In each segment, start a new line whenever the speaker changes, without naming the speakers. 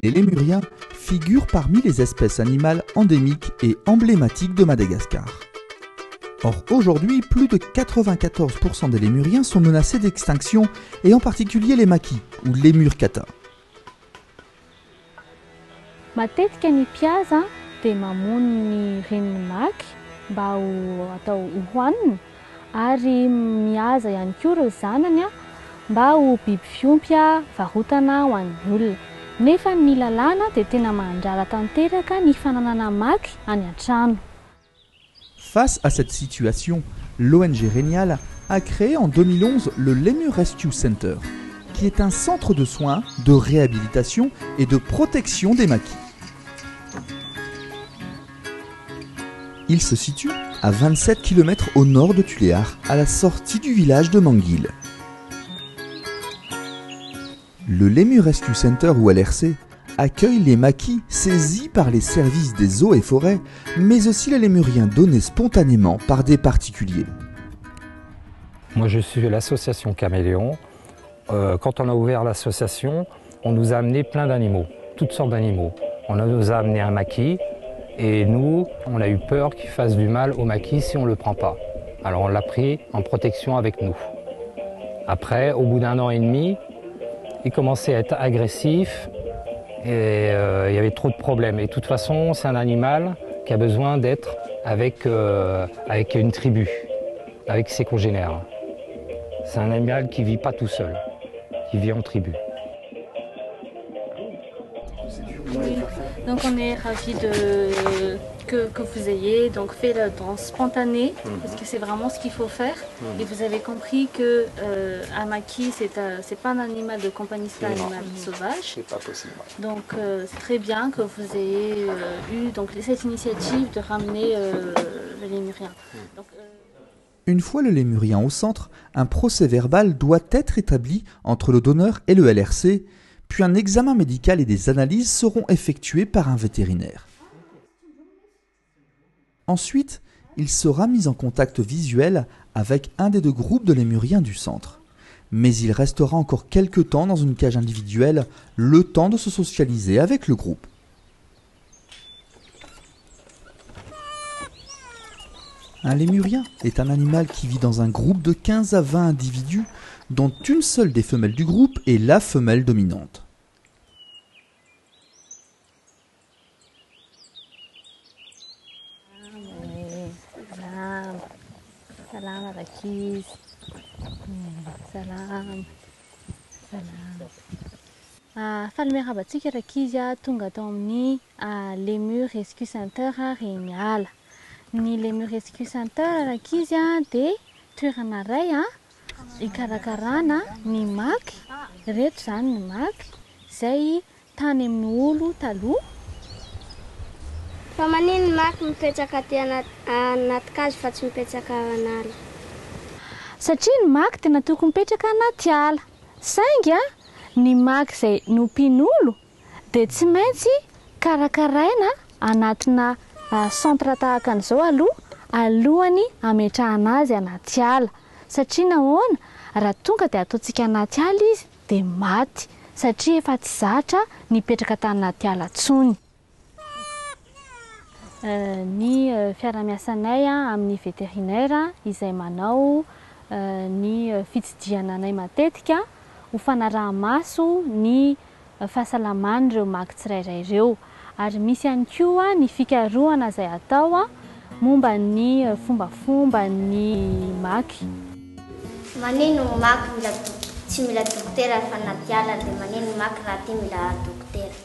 Les lémuriens figurent parmi les espèces animales endémiques et emblématiques de Madagascar. Or, aujourd'hui, plus de 94% des lémuriens sont menacés d'extinction, et en particulier les maquis, ou lémur kata.
Matetika ny pihaza dia mamono ny reniny maky mba atao hohanina ary mihaza ihany koa ireo zanany mba ho biby fiompy varotana ho an'ny olona. Nefa ny lalàna dia tena mandrara tanteraka ny fananana maky any an-trano.
Face à cette situation, l'ONG Rénial a créé en 2011 le Lemur Rescue Center, qui est un centre de soins, de réhabilitation et de protection des maquis. Il se situe à 27 km au nord de Tuléar, à la sortie du village de Manguil. Le Lemur Rescue Center ou LRC accueille les maquis saisis par les services des eaux et forêts, mais aussi les lémuriens donnés spontanément par des particuliers.
Moi je suis de l'association Caméléon. Quand on a ouvert l'association, on nous a amené plein d'animaux, toutes sortes d'animaux. On nous a amené un maquis et nous, on a eu peur qu'il fasse du mal au maquis si on ne le prend pas. Alors on l'a pris en protection avec nous. Après, au bout d'1 an et demi, il commençait à être agressif et il y avait trop de problèmes. Et de toute façon, c'est un animal qui a besoin d'être avec une tribu, avec ses congénères. C'est un animal qui ne vit pas tout seul, qui vit en tribu.
Donc on est ravis que vous ayez donc fait la danse spontanée, parce que c'est vraiment ce qu'il faut faire. Et vous avez compris que un maquis, c'est pas un animal de compagnie, c'est un animal sauvage.
C'est pas possible.
Donc c'est très bien que vous ayez eu donc, cette initiative de ramener le lémurien. Donc,
Une fois le lémurien au centre, un procès verbal doit être établi entre le donneur et le LRC, puis un examen médical et des analyses seront effectués par un vétérinaire. Ensuite, il sera mis en contact visuel avec un des 2 groupes de lémuriens du centre. Mais il restera encore quelques temps dans une cage individuelle, le temps de se socialiser avec le groupe. Un lémurien est un animal qui vit dans un groupe de 15 à 20 individus, dont une seule des femelles du groupe est la femelle dominante.
Salam rakis. Salam. Salam. Falmerabatsika rakizy tonga tao amin'ny Lemur Rescue Center Rénial. Ny Lemur Rescue Center rakizy dia toerana iray ikarakarana ny maky, reto zany ny maky izay tany amin'ny olo taloha.
Fa manino maky mipetraka aty anaty kazo fa tsy mipetraka an'ala?
Satria ny maky tena tokony mipetraka anaty ala. Saingy ny maky izay nompian'olo dia tsy maintsy karakaraina anatina centre tahaka an'izao alohany ametrahana azy anaty ala. Satria nahoana raha tonga dia ataontsika anaty ala izy dia maty, satria efa tsy zatra nipetraka tany anaty ala intsony. Ny fiara-miasanay amin'ny vétérinaire izay manao ny fitsidiana anay matetika ho fanaraha-maso ny fahasalaman'ireo maky tsirairay ireo. Ary misy ihany koa ny fikarohana izay atao momba ny fombafomba ny maky.
Manino maky tsy mila dokotera fa anaty ala dia manino maky raha ty mila dokotera?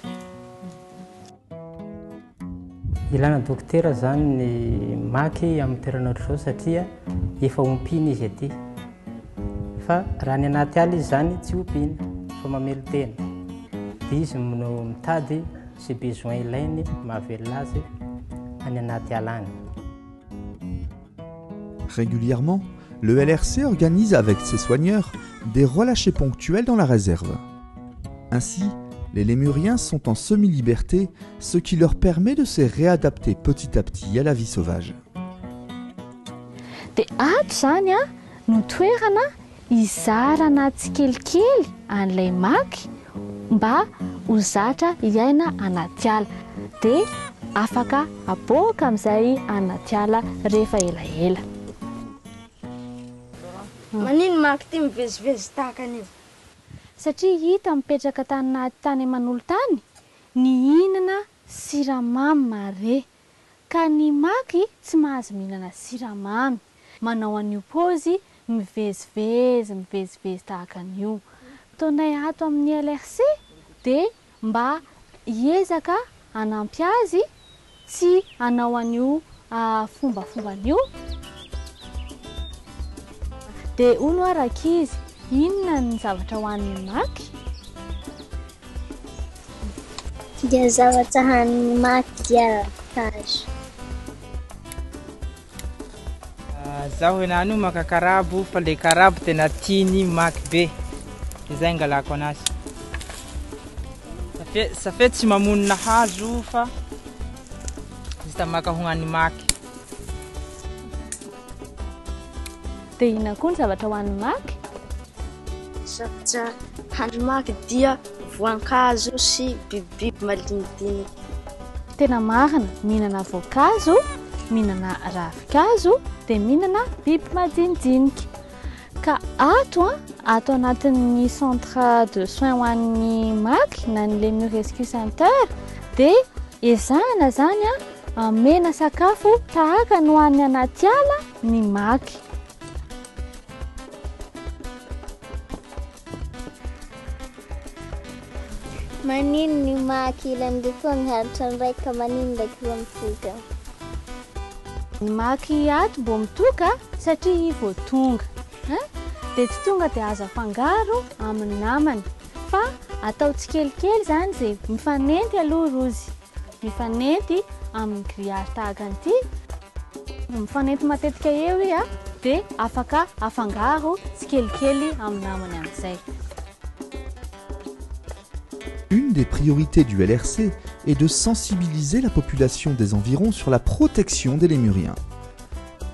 Ilana dokotera zany ny maky amin'ny toerana ohatr'izao satria efa ompina izy aty. Fa raha ny anaty ala izy zany tsy ompiana fa mamelo tena. Dia izy no mitady sy besoin ilainy mahavelona azy any anaty ala any.
Régulièrement, le LRC organise avec ses soigneurs des relâchés ponctuels dans la réserve. Ainsi, les lémuriens sont en semi-liberté, ce qui leur permet de se réadapter petit à petit à la vie sauvage.
Dia ato zany no toerana izarana tsikelikely an'ilay maky mba ho zatra iaina anaty ala dia afaka aboaka amin'izay anaty ala rehefa elaela.
Manino maky ty mivezivezy tahaka an'io?
Satria hita mipetraka tany anaty tany manolo tany ny hihinana siramamy mare, ka ny maky tsy mahazo mihinana siramamy, manao an'io paozy mivezivezy tahaka an'io. Taonay ato amin'ny LRC dia mba hiezaka hanampy azy tsy hanao an'io fombafomban'io. Dia hono arakizy, inona ny zavatra hoan'ny maky?
Dia zavatra han'ny maky dia ravikazo.
Zaho henany io maka karabo, fa le karabo tena tiany maky be. Izay angalako anazy. Safety tsy mamonina hazo fa izy ta maka hognan'ny maky.
Dia inona koa ny zavatra hoan'ny maky?
Zavatra han'ny maky dia voankazo sy bibibiby malinidiniky.
Tena marina, mihinana voankazo, mihinana ravikazo, dia mihinana biby madinidinika. Ka ato anatin'ny centre de soins ho an'ny maky na ny Lemur Rescue Center dia ezahana zany mena sakafo tahaka ny hoan'ny anaty ala ny maky.
Manino ny maky ilany foa miharitra ny raika, manino ndraiky ro mitoka?
Ny maky ato mbo mitoka satria vao tonga, dia tsy tonga dia azo afangaro amin'ny namany, fa atao tsikelikely zany izay mifanenty aloha rozy, mifanenty amin'ny grillage tahaka an'ity, mifanenty matetika eo dia afaka afangaro tsikelikely amin'ny namany amin'izay.
Une des priorités du LRC est de sensibiliser la population des environs sur la protection des lémuriens.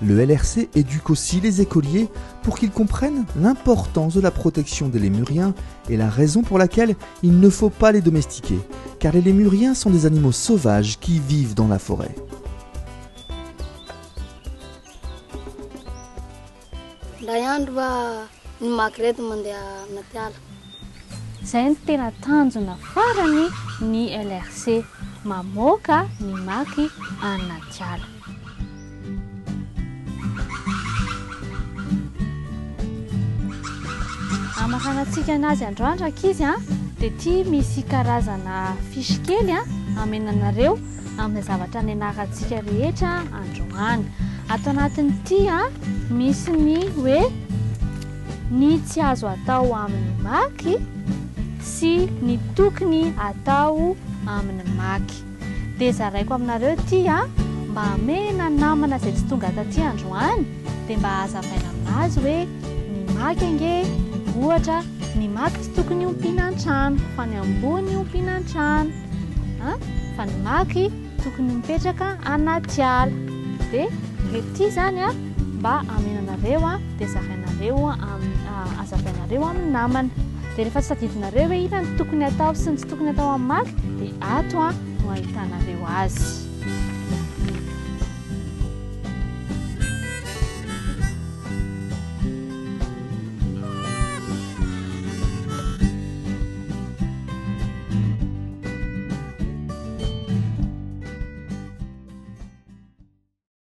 Le LRC éduque aussi les écoliers pour qu'ils comprennent l'importance de la protection des lémuriens et la raison pour laquelle il ne faut pas les domestiquer, car les lémuriens sont des animaux sauvages qui vivent dans la forêt.
Izay ny tena tanjona farany ny LRC, mamoaka ny maky anaty ala. Amakanantsika anazy androandro ankizy dia ity misy karazana fisy kely amenanareo amin'ny zavatra nianarantsika rehetra androany. Ato anatin'ity misy ny hoe ny tsy azo atao amin'ny maky sy ny tokony atao amin'ny maky. Dia zaraiko aminareo ity mba hamena namana izay tsy tonga taty androany dia mba hazavaina aminazy hoe ny maky ange ohatra ny maky tsy tokony ompiana an-trano fa ny ambony ompiana an-trano, fa ny maky tokony mipetraka anaty ala. Dia ity zany mba amenanareo dia zarainareo hazavainareo amin'ny namana. Dia rehefa tsy tadidinareo hoe inona ny tokony atao sy ny tsy tokony atao amin'ny maky dia ato no ahitanareo azy.